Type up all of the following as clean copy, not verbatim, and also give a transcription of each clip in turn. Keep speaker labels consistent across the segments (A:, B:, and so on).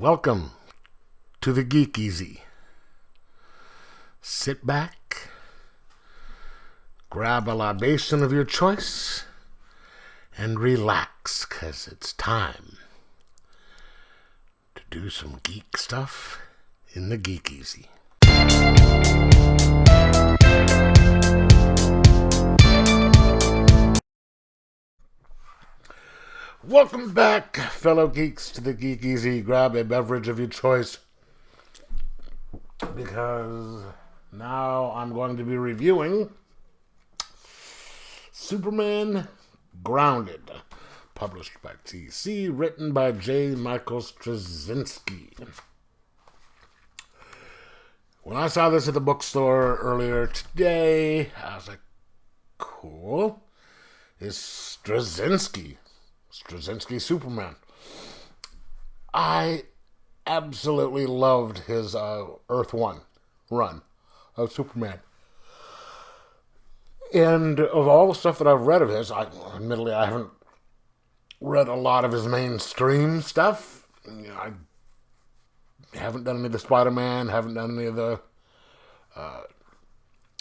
A: Welcome to the Geek Easy. Sit back, grab a libation of your choice, and relax, 'cause it's time to do some geek stuff in the Geek Easy. Welcome back, fellow geeks, to the Geek Easy. Grab a beverage of your choice, because now I'm going to be reviewing Superman Grounded, published by TC, written by J. Michael Straczynski. When I saw this at the bookstore earlier today, I was like, cool. It's Straczynski Superman. I absolutely loved his Earth 1 run of Superman. And of all the stuff that I've read of his, admittedly I haven't read a lot of his mainstream stuff. I haven't done any of the Spider-Man, haven't done any of the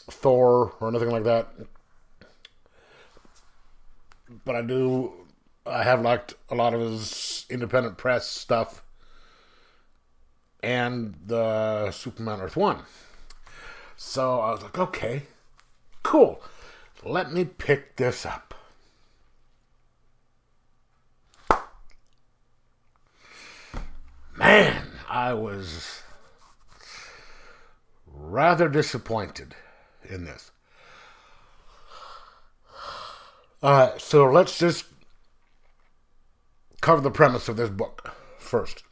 A: Thor or anything like that. But I have liked a lot of his independent press stuff and the Superman Earth 1. So I was like, okay, cool. Let me pick this up. Man, I was rather disappointed in this. Alright, so let's just cover the premise of this book first.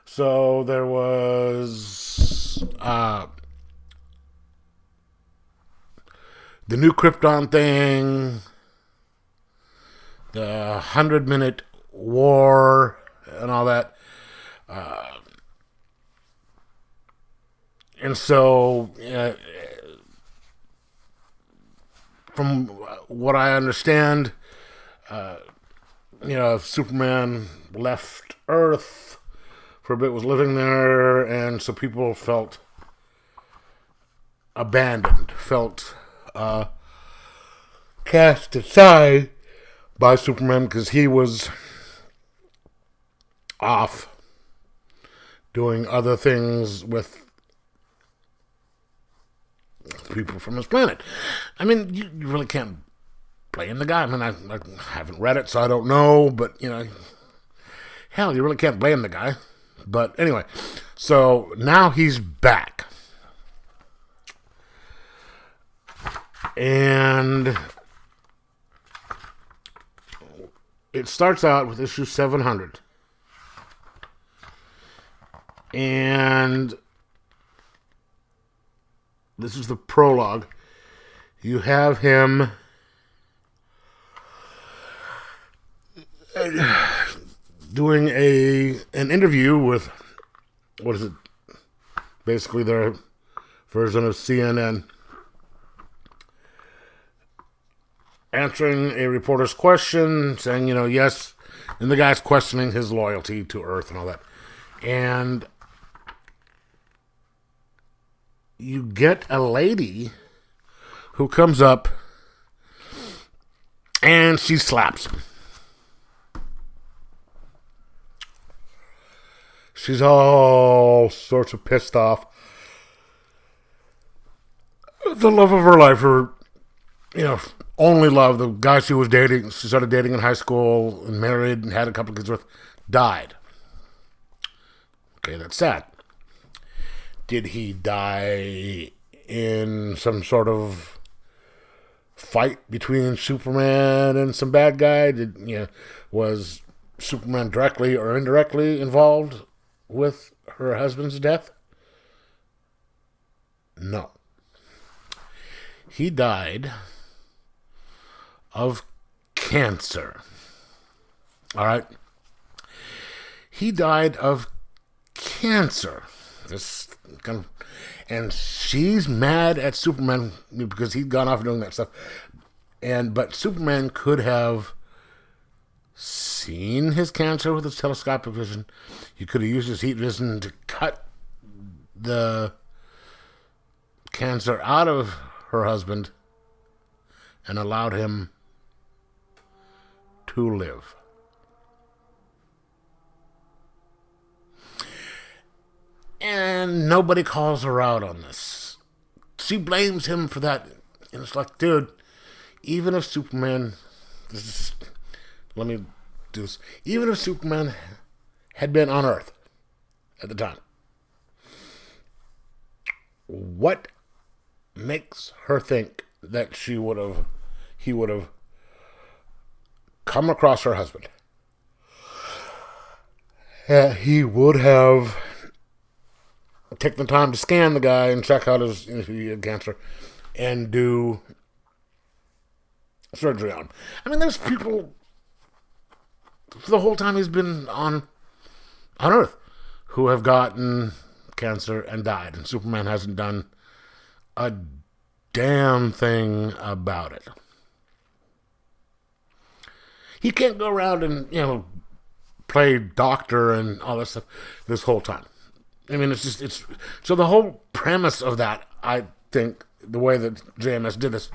A: So there was the new Krypton thing, the 100-minute war, and all that. And so, from what I understand, Superman left Earth for a bit, was living there, and so people felt abandoned, felt cast aside by Superman because he was off doing other things with people from his planet. I mean, you really can't blame the guy. I mean, I haven't read it, so I don't know, but, hell, you really can't blame the guy. But anyway, so now he's back. And it starts out with issue 700. And this is the prologue. You have him doing an interview with, what is it? Basically their version of CNN. Answering a reporter's question, saying, yes. And the guy's questioning his loyalty to Earth and all that. And you get a lady who comes up and she slaps him. She's all sorts of pissed off. The love of her life, her, only love, the guy she was dating, she started dating in high school and married and had a couple of kids with, died. Okay, that's sad. Did he die in some sort of fight between Superman and some bad guy? Was Superman directly or indirectly involved with her husband's death? No. He died of cancer. All right? He died of cancer. And she's mad at Superman because he'd gone off doing that stuff. But Superman could have seen his cancer with his telescopic vision. He could have used his heat vision to cut the cancer out of her husband and allowed him to live. And nobody calls her out on this. She blames him for that. And it's like, dude, even if Superman... let me do this. Even if Superman had been on Earth at the time, what makes her think that he would have come across her husband? He would have taken the time to scan the guy and check out his cancer and do surgery on him. I mean, there's people for the whole time he's been on Earth who have gotten cancer and died, and Superman hasn't done a damn thing about it. He can't go around and, play doctor and all that stuff this whole time. I mean, it's so the whole premise of that, I think, the way that JMS did this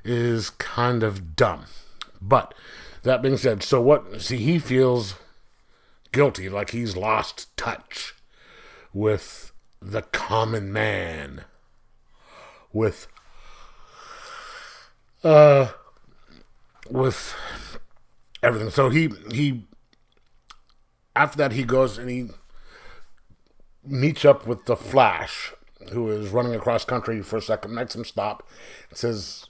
A: is kind of dumb. But that being said, he feels guilty, like he's lost touch with the common man, with everything. So he after that he goes and he meets up with the Flash, who is running across country for a second, makes him stop, and says,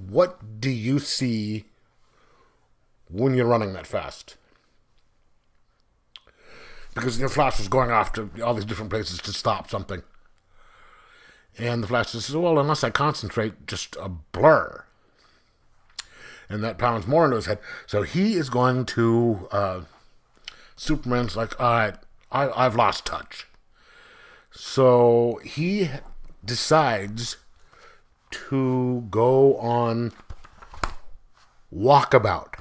A: "What do you see when you're running that fast?" Because the Flash is going off to all these different places to stop something. And the Flash says, "Well, unless I concentrate, just a blur." And that pounds more into his head. So he is going to... Superman's like, all right, I've lost touch. So he decides to go on walkabout.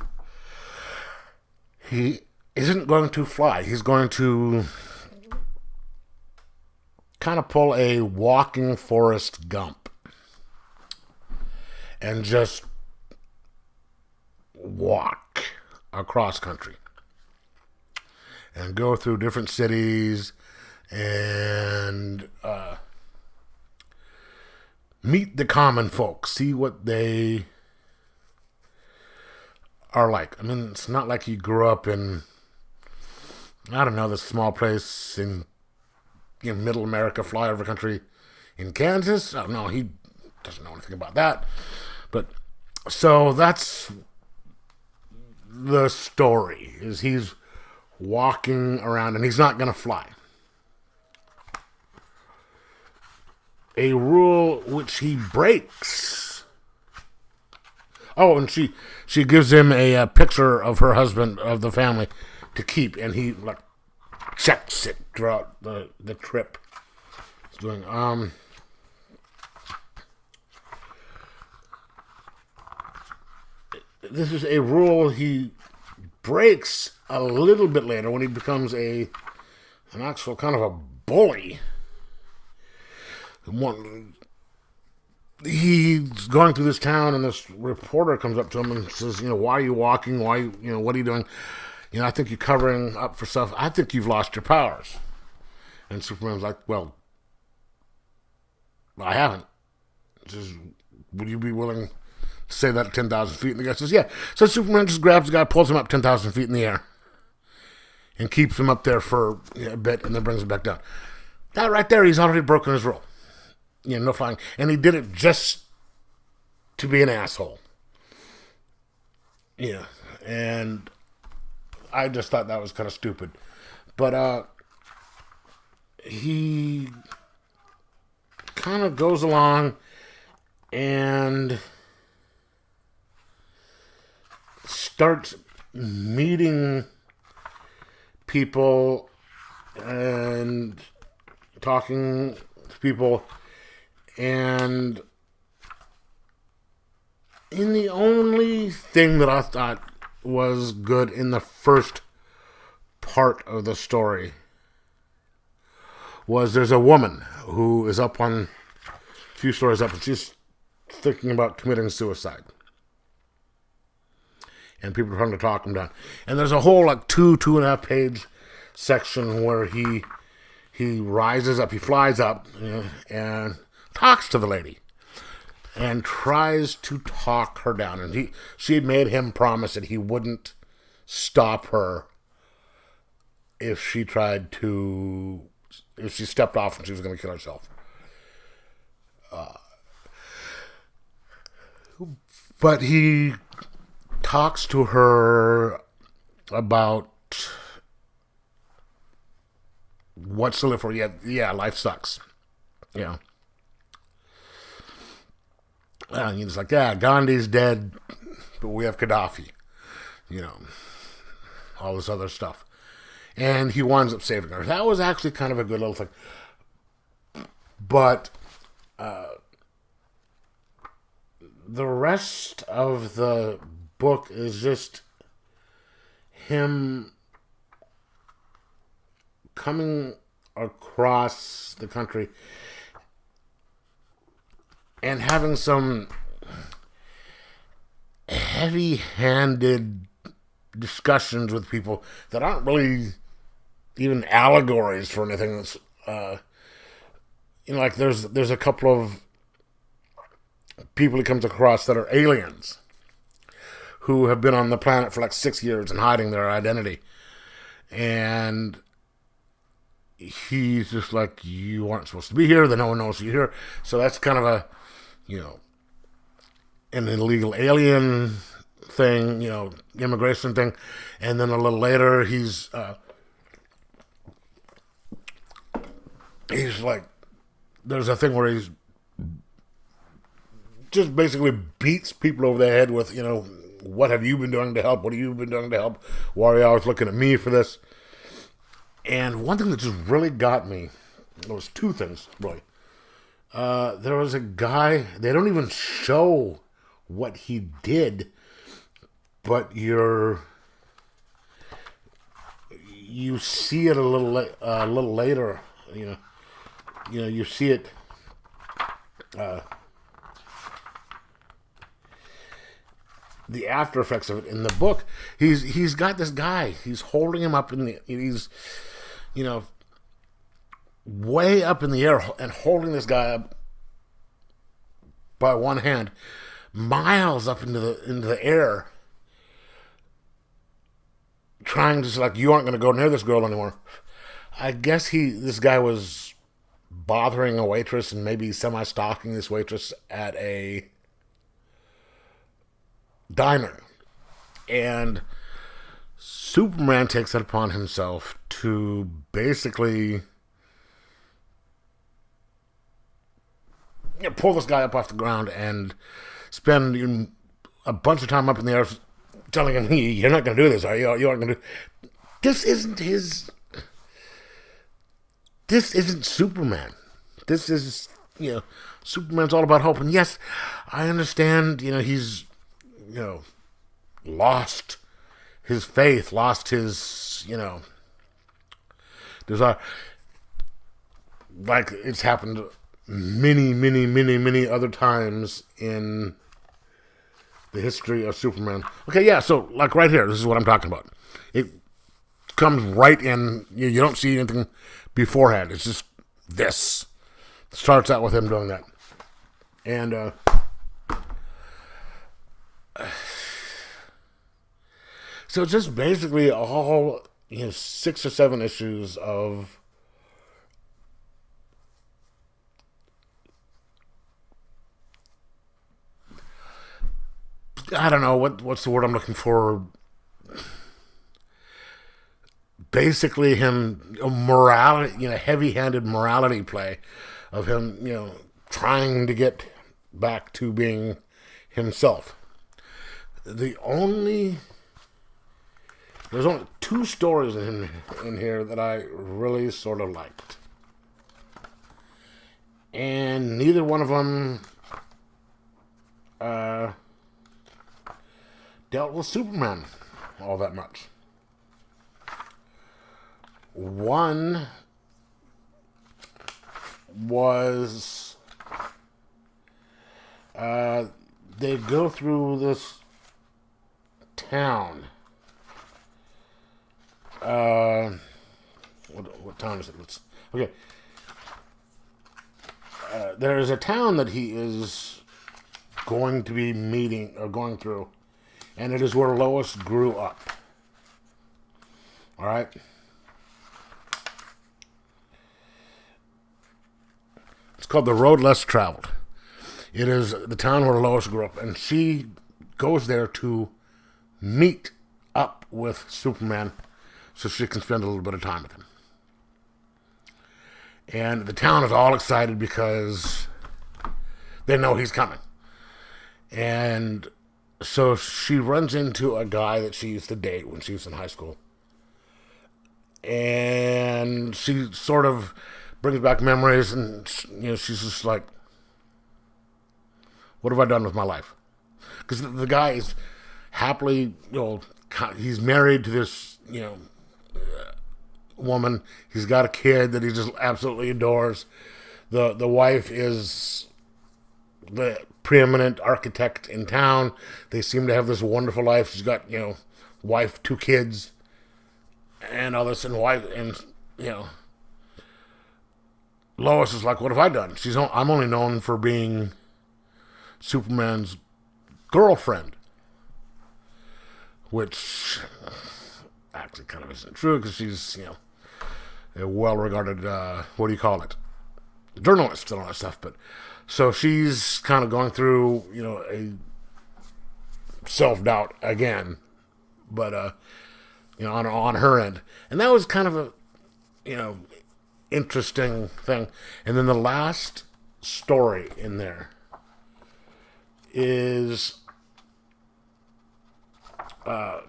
A: He isn't going to fly. He's going to kind of pull a walking Forrest Gump and just walk across country and go through different cities and meet the common folks, see what they are like. I mean, it's not like he grew up in, I don't know, this small place in middle America, flyover country in Kansas. I don't know, he doesn't know anything about that. But so that's the story, is he's walking around and he's not going to fly. A rule which he breaks. Oh, and she gives him a picture of her husband, of the family, to keep, and he like checks it throughout the trip. He's doing this is a rule he breaks a little bit later when he becomes an actual kind of a bully. He's going through this town, and this reporter comes up to him and says, "Why are you walking? Why, what are you doing? I think you're covering up for stuff. I think you've lost your powers." And Superman's like, "Well, I haven't." He says, "Would you be willing to say that at 10,000 feet?" And the guy says, "Yeah." So Superman just grabs the guy, pulls him up 10,000 feet in the air, and keeps him up there for a bit, and then brings him back down. That right there, he's already broken his rule. No flying. And he did it just to be an asshole. And I just thought that was kind of stupid. But he kind of goes along and starts meeting people and talking to people. And in the only thing that I thought was good in the first part of the story was there's a woman who is up on a few stories up, and she's thinking about committing suicide. And people are trying to talk him down. And there's a whole like 2.5 page section where he rises up, he flies up, and talks to the lady and tries to talk her down. And she had made him promise that he wouldn't stop her if she stepped off and she was going to kill herself. But he talks to her about what's to live for. Yeah, life sucks. And he's like, yeah, Gandhi's dead, but we have Gaddafi. All this other stuff. And he winds up saving her. That was actually kind of a good little thing. But the rest of the book is just him coming across the country and having some heavy-handed discussions with people that aren't really even allegories for anything. Like there's a couple of people he comes across that are aliens who have been on the planet for like 6 years and hiding their identity. And he's just like, you aren't supposed to be here, then no one knows you're here. So that's kind of a, an illegal alien thing, immigration thing. And then a little later, he's like, there's a thing where he's just basically beats people over the head with, what have you been doing to help? What have you been doing to help? Why are you always looking at me for this? And one thing that just really got me, there was two things, really. There was a guy, they don't even show what he did, but you see it a little later, you see it, the after effects of it in the book. He's got this guy. He's holding him up he's way up in the air and holding this guy up by one hand, miles up into the air, trying to like, you aren't going to go near this girl anymore. I guess this guy was bothering a waitress and maybe semi-stalking this waitress at a diner. And Superman takes it upon himself to basically pull this guy up off the ground and spend a bunch of time up in the air telling him, you're not going to do this, are you? You aren't going to do this. This isn't Superman. This is, Superman's all about hope. And yes, I understand, he's, lost his faith, lost his, desire. Like it's happened many other times in the history of Superman. Okay, yeah, so like right here, this is what I'm talking about. It comes right in, you don't see anything beforehand. It's just this. It starts out with him doing that. And so it's just basically all 6 or 7 issues of I don't know what's the word I'm looking for. Basically, him morality, heavy-handed morality play of him, trying to get back to being himself. There's only 2 stories in here that I really sort of liked, and neither one of them dealt with Superman. all that much. One was they go through this town. What town is it? Okay. There is a town that he is going to be meeting or going through, and it is where Lois grew up. All right. It's called The Road Less Traveled. It is the town where Lois grew up, and she goes there to meet up with Superman so she can spend a little bit of time with him. And the town is all excited because they know he's coming. And so she runs into a guy that she used to date when she was in high school. And she sort of brings back memories, and she's just like, what have I done with my life? Because the guy is happily, he's married to this, woman. He's got a kid that he just absolutely adores. The wife is the preeminent architect in town. They seem to have this wonderful life. She's got, wife, 2 kids, and all this, and wife, and Lois is like, what have I done? I'm only known for being Superman's girlfriend, which actually kind of isn't true because she's, a well-regarded, what do you call it, journalist and all that stuff. But so she's kind of going through, a self-doubt again, but on her end, and that was kind of a, interesting thing. And then the last story in there is I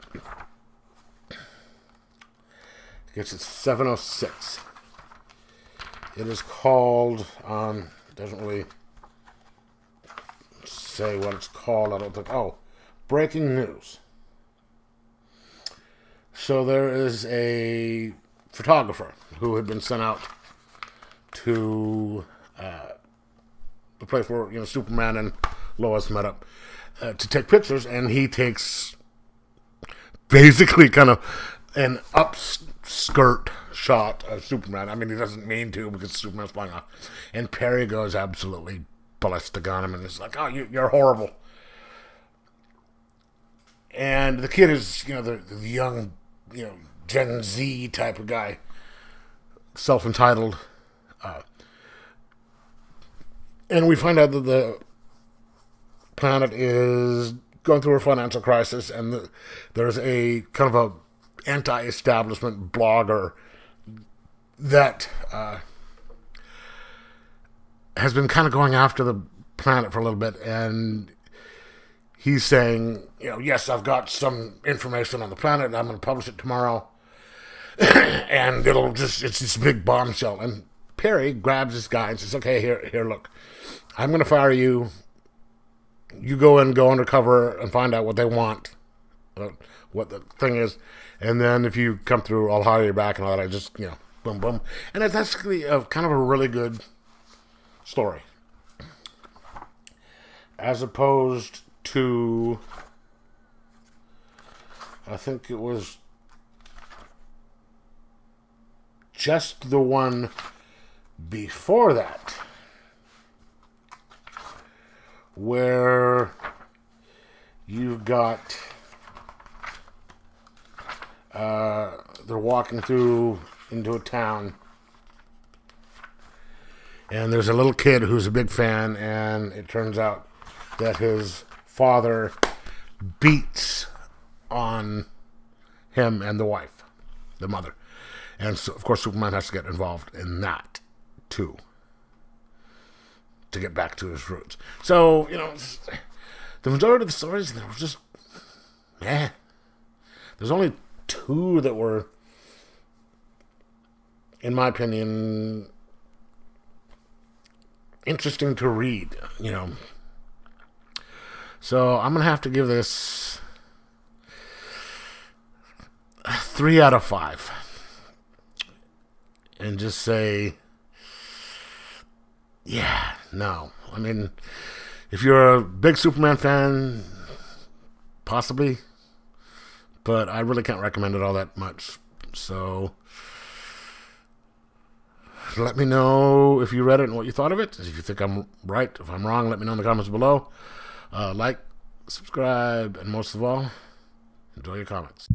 A: guess it's 706. It is called, doesn't really say what it's called, I don't think. Breaking News. So there is a photographer who had been sent out to the place where Superman and Lois met up to take pictures, and he takes basically kind of an upskirt shot of Superman. I mean, he doesn't mean to because Superman's flying off, and Perry goes absolutely ballistic on him, and it's like, oh, you're horrible. And the kid is, the young, Gen Z type of guy, self-entitled. And we find out that the planet is going through a financial crisis, and there's a kind of a anti-establishment blogger that has been kind of going after the planet for a little bit, and he's saying, yes, I've got some information on the planet, and I'm going to publish it tomorrow, and it's this big bombshell. And Perry grabs this guy and says, okay, here, look, I'm going to fire you. You go undercover and find out what they want, what the thing is, and then if you come through, I'll hire you back and all that. I just, boom, boom. And it's actually kind of a really good story. As opposed to, I think it was just the one before that, where you've got they're walking through into a town, and there's a little kid who's a big fan, and it turns out that his father beats on him and the wife, the mother. And so, of course, Superman has to get involved in that, too, to get back to his roots. So, the majority of the stories, they were just, There's only 2 that were, in my opinion, interesting to read, So I'm going to have to give this 3 out of 5. And just say, yeah, no. I mean, if you're a big Superman fan, possibly. But I really can't recommend it all that much. So let me know if you read it and what you thought of it. If you think I'm right, if I'm wrong, let me know in the comments below. Like, subscribe, and most of all, enjoy your comments.